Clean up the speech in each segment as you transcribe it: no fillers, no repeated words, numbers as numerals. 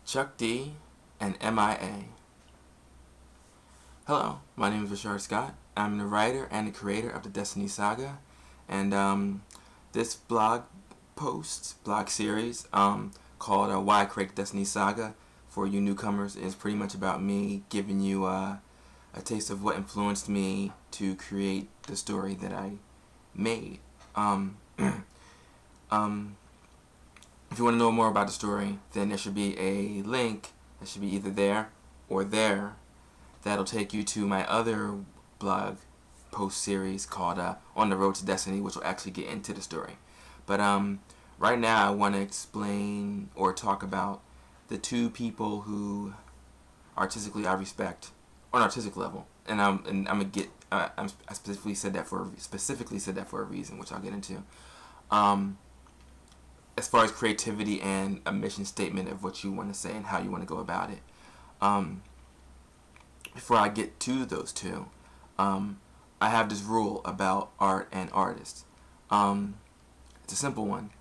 Chuck D and M.I.A. Hello, my name is Richard Scott. I'm the writer and the creator of the Destiny Saga, and this blog series called Why I Create Destiny Saga for you newcomers is pretty much about me giving you a taste of what influenced me to create the story that I made. If you want to know more about the story, then there should be a link that should be either there or there that'll take you to my other blog post series called On the Road to Destiny, which will actually get into the story. But right now I want to explain or talk about the two people who artistically I respect on an artistic level, and I'm gonna get I specifically said that for a reason, which I'll get into. As far as creativity and a mission statement of what you want to say and how you want to go about it. Before I get to those two, I have this rule about art and artists. It's a simple one.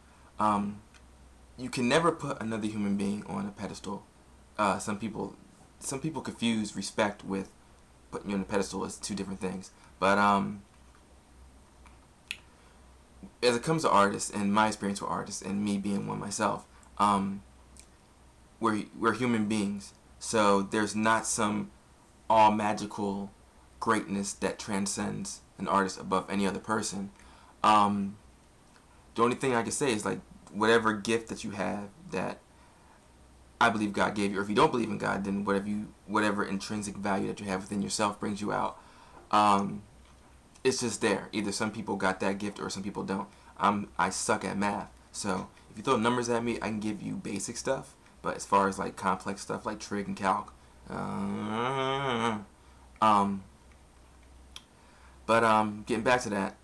You can never put another human being on a pedestal. Some people confuse respect with putting you on a pedestal as two different things. But as it comes to artists and my experience with artists and me being one myself, we're human beings. So there's not some all magical greatness that transcends an artist above any other person. The only thing I can say is, like, whatever gift that you have that I believe God gave you, or if you don't believe in God, then whatever intrinsic value that you have within yourself brings you out. It's just there. Either some people got that gift or some people don't. I suck at math, so if you throw numbers at me, I can give you basic stuff. But as far as like complex stuff like trig and calc, getting back to that,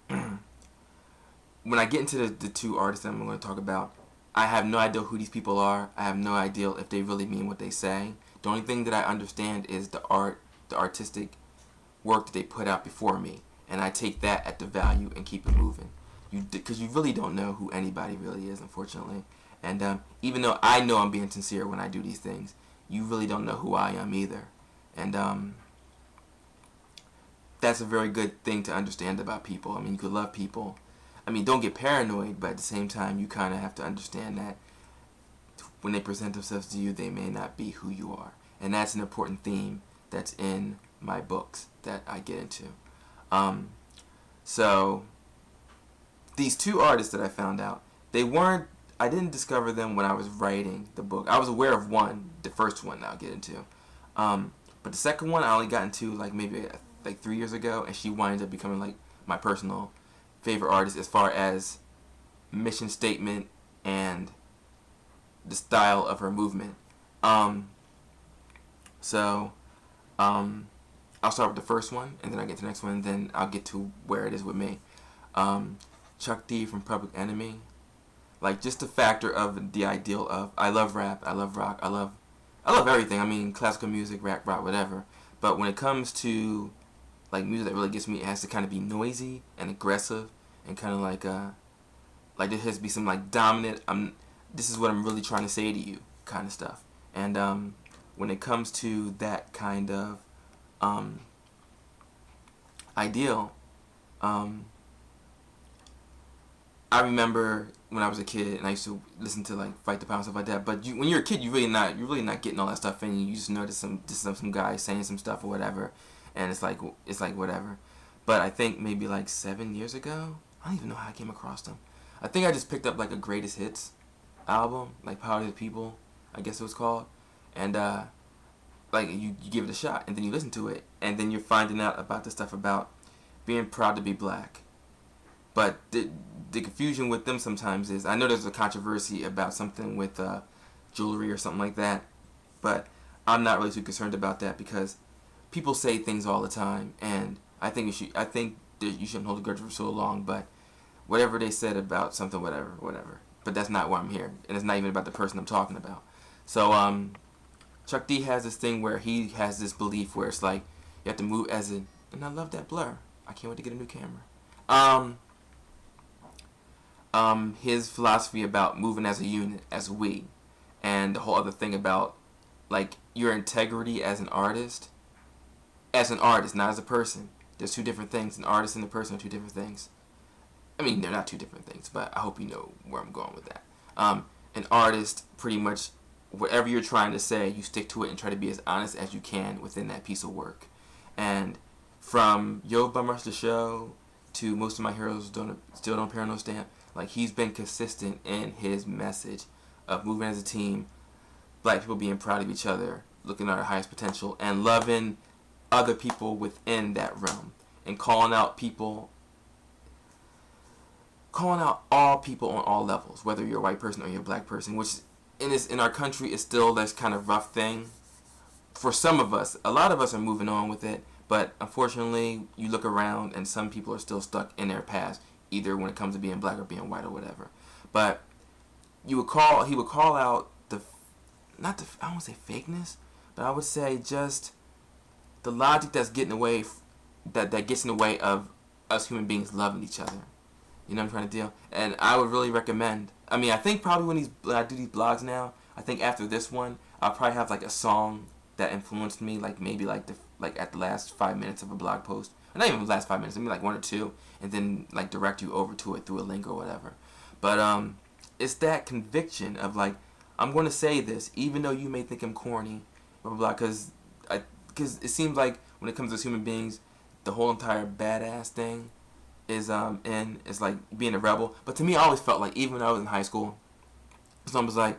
when I get into the two artists that I'm going to talk about, I have no idea who these people are. I have no idea if they really mean what they say. The only thing that I understand is the artistic work that they put out before me, and I take that at the value and keep it moving. Because you really don't know who anybody really is, unfortunately. And even though I know I'm being sincere when I do these things, you really don't know who I am either. And that's a very good thing to understand about people. I mean, you could love people. I mean, don't get paranoid, but at the same time, you kind of have to understand that when they present themselves to you, they may not be who you are. And that's an important theme that's in my books that I get into. So these two artists that I found out, I didn't discover them when I was writing the book. I was aware of one, the first one that I'll get into. But the second one I only got into maybe 3 years ago, and she winds up becoming like my personal favorite artist as far as mission statement and the style of her movement. I'll start with the first one, and then I'll get to the next one, and then I'll get to where it is with me. Chuck D from Public Enemy. Like, just the factor of the ideal of, I love rap, I love rock, I love everything. I mean, classical music, rap, rock, whatever. But when it comes to like music that really gets me, it has to kind of be noisy and aggressive and kind of like there has to be some like dominant, this is what I'm really trying to say to you kind of stuff. And when it comes to that kind of ideal, I remember when I was a kid and I used to listen to like Fight the Power and stuff like that. But when you're a kid, you're really not getting all that stuff in you. You just notice some guy saying some stuff or whatever, and it's like whatever. But I think maybe like 7 years ago, I don't even know how I came across them. I think I just picked up like a greatest hits album, like Power to the People, I guess it was called, and like you give it a shot, and then you listen to it, and then you're finding out about the stuff about being proud to be black. But the confusion with them sometimes is, I know there's a controversy about something with jewelry or something like that, but I'm not really too concerned about that because people say things all the time, and I think that you shouldn't hold a grudge for so long. But whatever they said about something, whatever. But that's not why I'm here, and it's not even about the person I'm talking about. So Chuck D has this thing where he has this belief where it's like you have to move and I love that blur. I can't wait to get a new camera. His philosophy about moving as a unit, as we, and the whole other thing about like your integrity as an artist, not as a person. There's two different things. An artist and a person are two different things. I mean, they're not two different things, but I hope you know where I'm going with that. An artist, pretty much, whatever you're trying to say, you stick to it and try to be as honest as you can within that piece of work. And from Yo Bum Rush the Show to Most of My Heroes Still Don't Pair No Stamp, like, he's been consistent in his message of moving as a team, black people being proud of each other, looking at our highest potential, and loving other people within that realm, and calling out all people on all levels, whether you're a white person or you're a black person, which in our country is still this kind of rough thing. For some of us, a lot of us are moving on with it, but unfortunately, you look around and some people are still stuck in their past, either when it comes to being black or being white or whatever. But he would call out I don't want to say fakeness, but I would say just the logic that's getting away, that gets in the way of us human beings loving each other. You know what I'm trying to do? And I would really recommend. I mean, I think probably when I do these blogs now, I think after this one, I'll probably have like a song that influenced me, like maybe like at the last 5 minutes of a blog post, or not even the last 5 minutes, maybe like one or two, and then like direct you over to it through a link or whatever. But it's that conviction of like, I'm going to say this, even though you may think I'm corny, blah blah blah, because it seems like when it comes to human beings, the whole entire badass thing is like being a rebel. But to me, I always felt like, even when I was in high school, someone was like,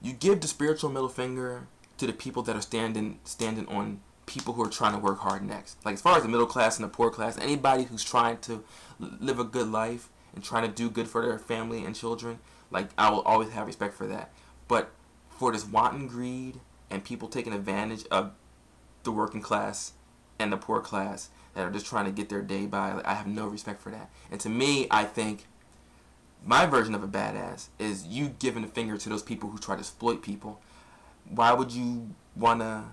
you give the spiritual middle finger to the people that are standing on people who are trying to work hard next. Like, as far as the middle class and the poor class, anybody who's trying to live a good life and trying to do good for their family and children, like, I will always have respect for that. But for this wanton greed and people taking advantage of the working class and the poor class that are just trying to get their day by, like, I have no respect for that. And to me, I think my version of a badass is you giving a finger to those people who try to exploit people. Why would you want to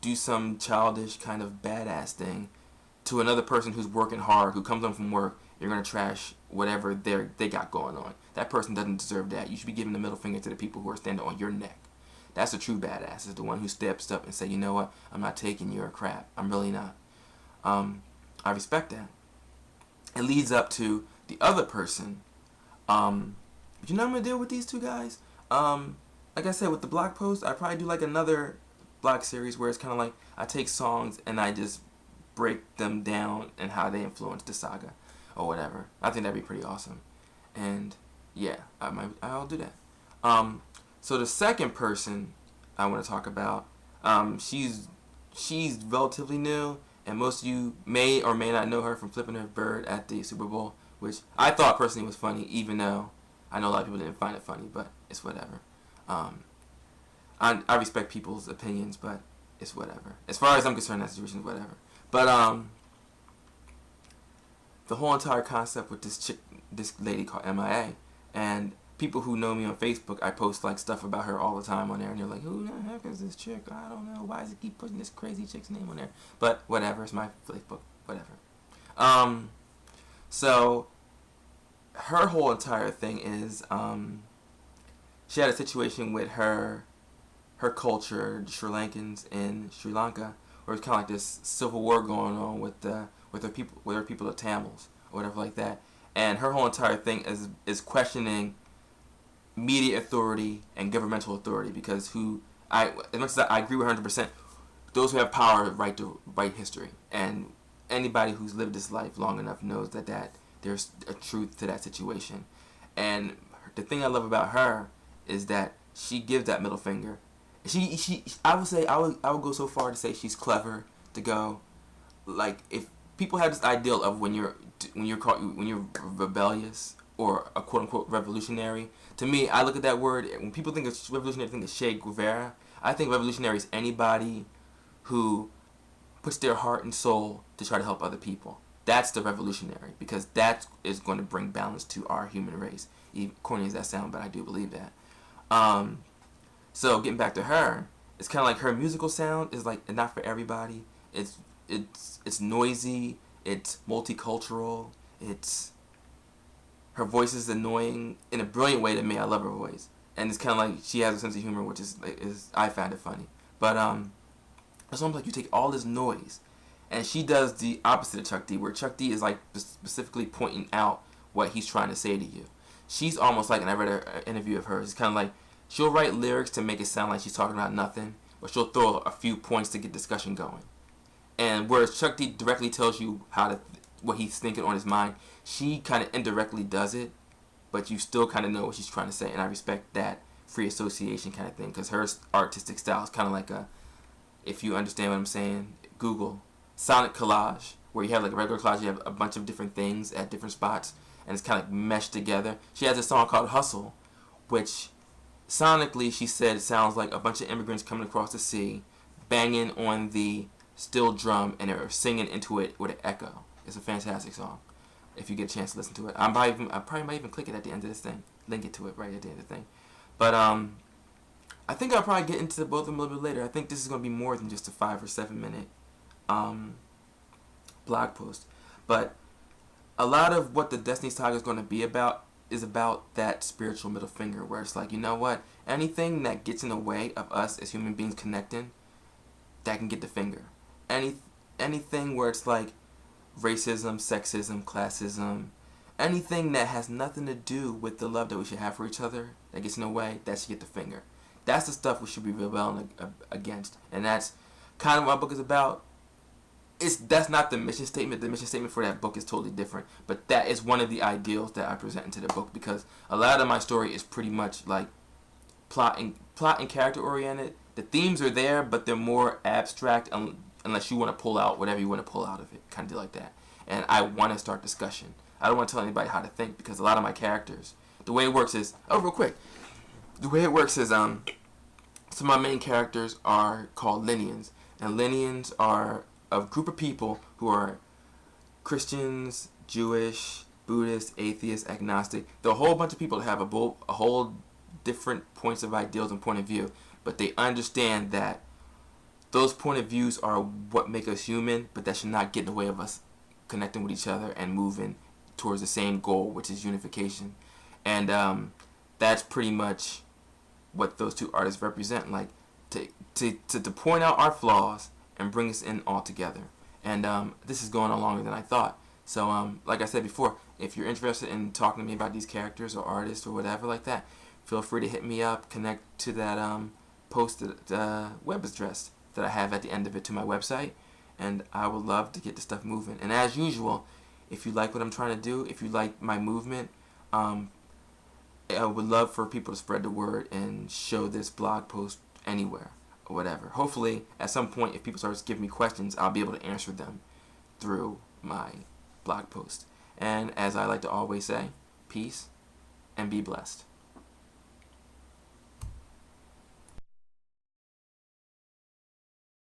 do some childish kind of badass thing to another person who's working hard, who comes home from work? You're going to trash whatever they got going on. That person doesn't deserve that. You should be giving the middle finger to the people who are standing on your neck. That's a true badass, is the one who steps up and say, you know what, I'm not taking your crap. I'm really not. I respect that. It leads up to the other person. You know what I'm going to deal with these two guys? Like I said, with the blog post, I probably do like another blog series where it's kind of like I take songs and I just break them down and how they influence the saga or whatever. I think that'd be pretty awesome. And yeah, I'll do that. So the second person I want to talk about, she's relatively new, and most of you may or may not know her from flipping her bird at the Super Bowl, which I thought personally was funny, even though I know a lot of people didn't find it funny, but it's whatever. I respect people's opinions, but it's whatever. As far as I'm concerned, that situation is whatever. But the whole entire concept with this lady called M.I.A, and people who know me on Facebook, I post like stuff about her all the time on there, and they're like, who the heck is this chick? I don't know. Why does it keep putting this crazy chick's name on there? But whatever, it's my Facebook, whatever. So her whole entire thing is, she had a situation with her culture, the Sri Lankans in Sri Lanka, where it's kind of like this civil war going on with her people, the Tamils or whatever like that. And her whole entire thing is questioning media authority and governmental authority, because as much as I agree with 100%, those who have power write history, and anybody who's lived this life long enough knows that there's a truth to that situation. And the thing I love about her is that she gives that middle finger. I would go so far to say she's clever, to go, like, if people have this ideal of when you're rebellious or a quote unquote revolutionary. To me, I look at that word, when people think of revolutionary, think of Che Guevara. I think revolutionary is anybody who puts their heart and soul to try to help other people. That's the revolutionary, because that is going to bring balance to our human race. Even corny as that sounds, but I do believe that. So getting back to her, it's kind of like her musical sound is like not for everybody. It's noisy. It's multicultural. Her voice is annoying in a brilliant way to me. I love her voice. and it's kind of like she has a sense of humor, which is I found it funny. But it's almost like you take all this noise, and she does the opposite of Chuck D, where Chuck D is like specifically pointing out what he's trying to say to you. She's almost like, and I read an interview of hers, it's kind of like she'll write lyrics to make it sound like she's talking about nothing, but she'll throw a few points to get discussion going. And whereas Chuck D directly tells you what he's thinking on his mind, she kind of indirectly does it, but you still kind of know what she's trying to say, and I respect that free association kind of thing, because her artistic style is kind of like if you understand what I'm saying, Google sonic collage, where you have like a regular collage, you have a bunch of different things at different spots, and it's kind of meshed together. She has a song called Hustle, which sonically she said sounds like a bunch of immigrants coming across the sea, banging on the steel drum, and they're singing into it with an echo. It's a fantastic song. If you get a chance to listen to it, I probably might even click it at the end of this thing, link it to it right at the end of the thing. But I think I'll probably get into both of them a little bit later. I think this is going to be more than just a 5 or 7 minute blog post. But a lot of what the Destiny Saga is going to be about is about that spiritual middle finger, where it's like, you know what? Anything that gets in the way of us as human beings connecting, that can get the finger. Anything where it's like racism, sexism, classism, anything that has nothing to do with the love that we should have for each other, that gets in the way, that should get the finger. That's the stuff we should be rebelling against. And that's kind of what my book is about. That's not the mission statement. The mission statement for that book is totally different. But that is one of the ideals that I present into the book, because a lot of my story is pretty much like plot and character oriented. The themes are there, but they're more abstract unless you want to pull out whatever you want to pull out of it. Kind of like that. And I want to start discussion. I don't want to tell anybody how to think, because a lot of my characters, the way it works is, real quick. The way it works is, some of my main characters are called Lineans. And Lineans are a group of people who are Christians, Jewish, Buddhist, atheist, agnostic. They're a whole bunch of people that have a whole different points of ideals and point of view. But they understand that those point of views are what make us human, but that should not get in the way of us connecting with each other and moving towards the same goal, which is unification. And that's pretty much what those two artists represent, like to point out our flaws and bring us in all together. And this is going on longer than I thought. So like I said before, if you're interested in talking to me about these characters or artists or whatever like that, feel free to hit me up, connect to that posted web address that I have at the end of it to my website, and I would love to get the stuff moving. And as usual, if you like what I'm trying to do, if you like my movement, I would love for people to spread the word and show this blog post anywhere or whatever. Hopefully, at some point, if people start giving me questions, I'll be able to answer them through my blog post. And as I like to always say, peace and be blessed.